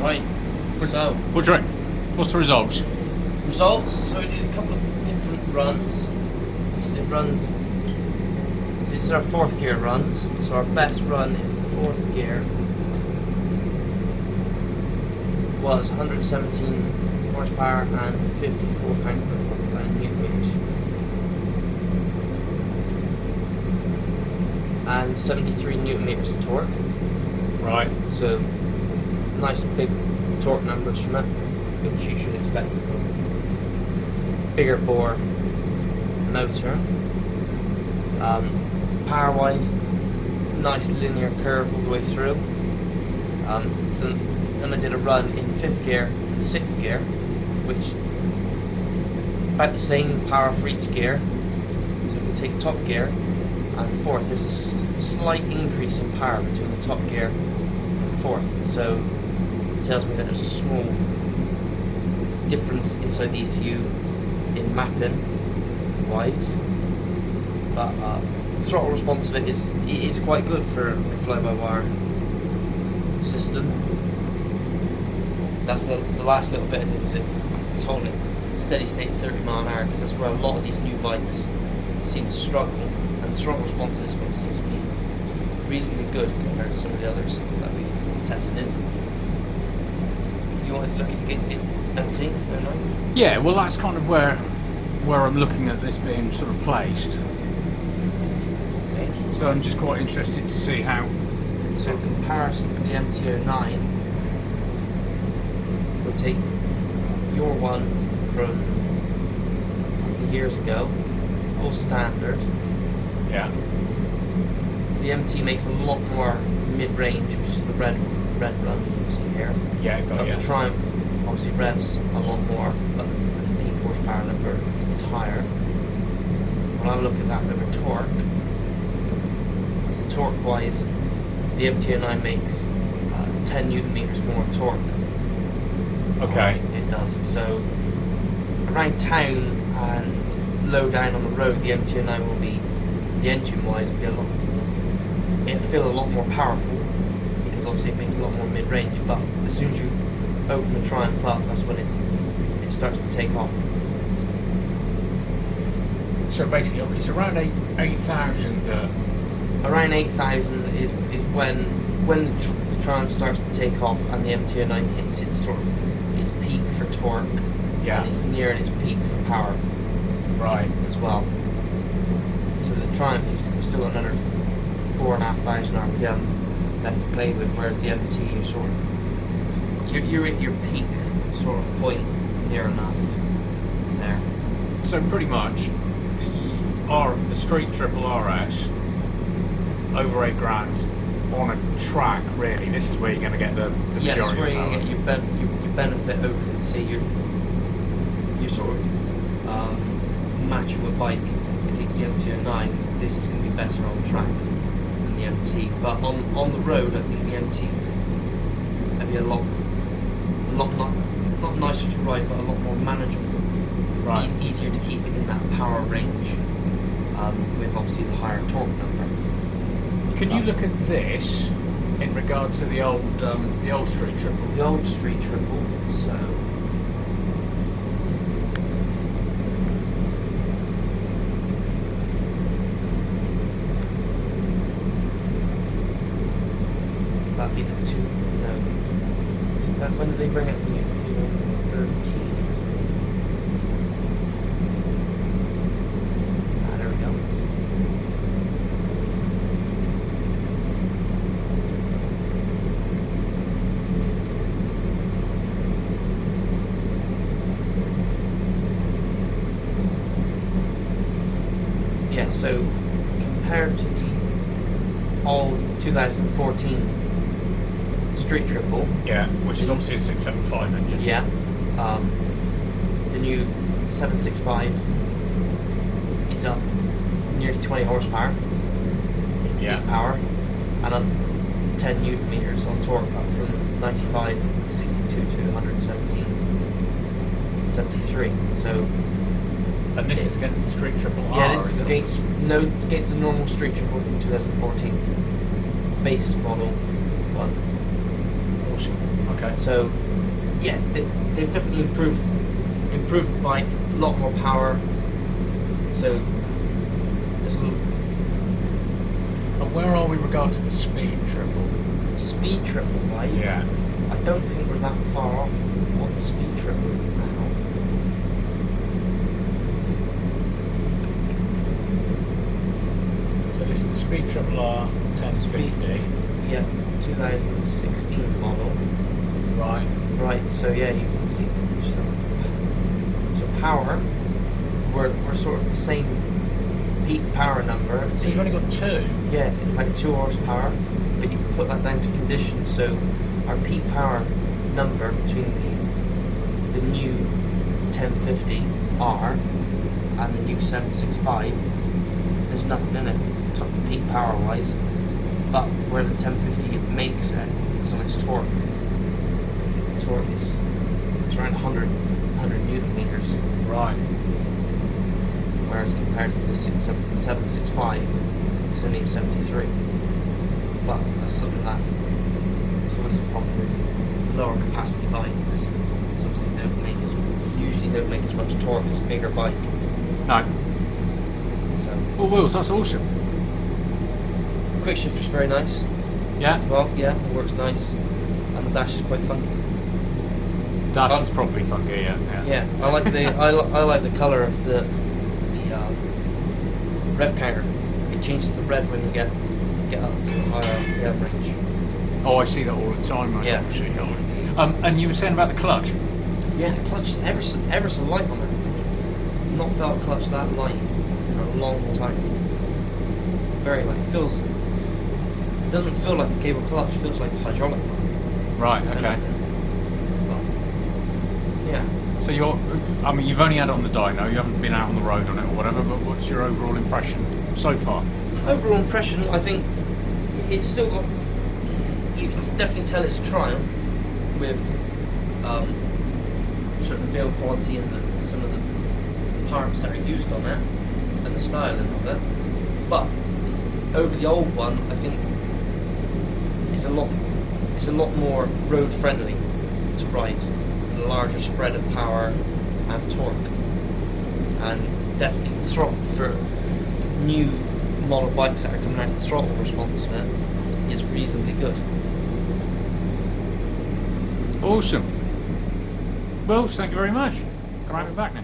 Right. So What do you reckon? What's the results? results. So we did a couple of different runs. It runs. These are our fourth gear runs. So our best run in fourth gear was 117 horsepower and 54 pound-foot newton meters, and 73 newton meters of torque. Right. So nice big torque numbers from it, which you should expect from a bigger bore motor. Power wise, nice linear curve all the way through. So then I did a run in fifth gear and sixth gear, which about the same power for each gear. So if you take top gear and fourth, there's a slight increase in power between the top gear and fourth. So it tells me that there's a small difference inside the ECU in mapping wise, but the throttle response of it is quite good for a fly-by-wire system. That's the last little bit I did, was it's holding steady state 30 mile an hour, because that's where a lot of these new bikes seem to struggle, and the throttle response of this one seems to be reasonably good compared to some of the others that we've tested. You wanted to look against the MT, don't you? Yeah, well that's kind of where I'm looking at this being sort of placed. Okay. So I'm just quite interested to see how. So in comparison to the MT-09, we'll take your one from a couple of years ago, all standard. Yeah. So the MT makes a lot more mid-range, which is the red run you can see here. Yeah, got But it. the Triumph obviously revs a lot more, but the peak horsepower number is higher. When I look at that over torque, so torque-wise, the MT-09 makes 10 newton meters more of torque. Okay. It does. So around town and low down on the road, the MT-09 will be, the engine-wise, it'll feel a lot more powerful, because obviously it makes a lot more mid-range. But as soon as you open the Triumph up, that's when it starts to take off. So basically, it's around 8,000. Around 8,000 is when the Triumph starts to take off, and the MT-09 hits its sort of its peak for torque. Yeah. And it's nearing its peak for power. Right. As well. So the Triumph is still another 4,500 RPM left to play with, whereas the MT you're sort of you're at your peak sort of point near enough there. So pretty much the street triple RS over $8,000 on a track. Really, this is where you're going to get the Yeah, majority that's where of you power. get your benefit over, say, your sort of matching a bike against the MT-09. This is going to be better on track than the MT, but on the road, I think the MT would be a lot not nicer to ride, but a lot more manageable. Right. Easier to keep it in that power range, with obviously the higher torque number. Can you look at this in regards to the old street triple? The old street triple, so that'd be the when did they bring it? The 2013. There we go. Yeah, so compared to the old 2014 Street Triple, Yeah, which is obviously a 675 engine. yeah, the new 765, it's up nearly 20 horsepower in Yeah. peak power, and up 10 newton meters on torque, up from 95.62 to 117.73. So And this is against the street triple R. yeah, this is it? against the normal Street Triple from 2014 base model one. awesome. Okay. So, yeah, they've definitely improved the bike, a lot more power. So, there's a little And where are we regard to the speed triple? speed triple wise. Yeah. I don't think we're that far off what the speed triple is now. So this is the Speed Triple R 1050. Yeah, 2016 model. Right. Right, so yeah, you can see. So power, we're sort of the same peak power number. So you've only got 2? Yeah, like 2 horsepower, but you can put that down to conditions. So our peak power number between the new 1050R and the new 765, there's nothing in it, peak power wise. But where the 1050 makes it is on its torque. The torque is around 100 newton meters. Right. Whereas compared to the 765, it's only at 73. But that's something that it's always a problem with lower capacity bikes. It's obviously usually don't make as much torque as a bigger bike. No. So Well, Wills, that's awesome. quick shifter's very nice. Yeah. Well, yeah, it works nice. And the dash is quite funky. Dash is probably funky, yeah. Yeah, I like the I like the colour of the rev counter. It changes the red when you get up to the higher RPM range. Oh, I see that all the time. Yeah. And you were saying about the clutch? Yeah, the clutch is ever so light on it. I've not felt a clutch that light in a long time. Very light. It doesn't feel like a cable clutch. It feels like a hydraulic one. Right. Okay. Well, yeah. So you've only had it on the dyno. You haven't been out on the road on it or whatever. But what's your overall impression so far? Overall impression, I think it's still got. You can definitely tell it's a triumph with certain build quality and some of the parts that are used on it and the styling of it. But over the old one, I think it's a lot more road friendly to ride, and a larger spread of power and torque, and definitely the throttle for new model bikes that are coming out. The throttle response of it is reasonably good. Awesome. Wills, thank you very much. Can I have it back now?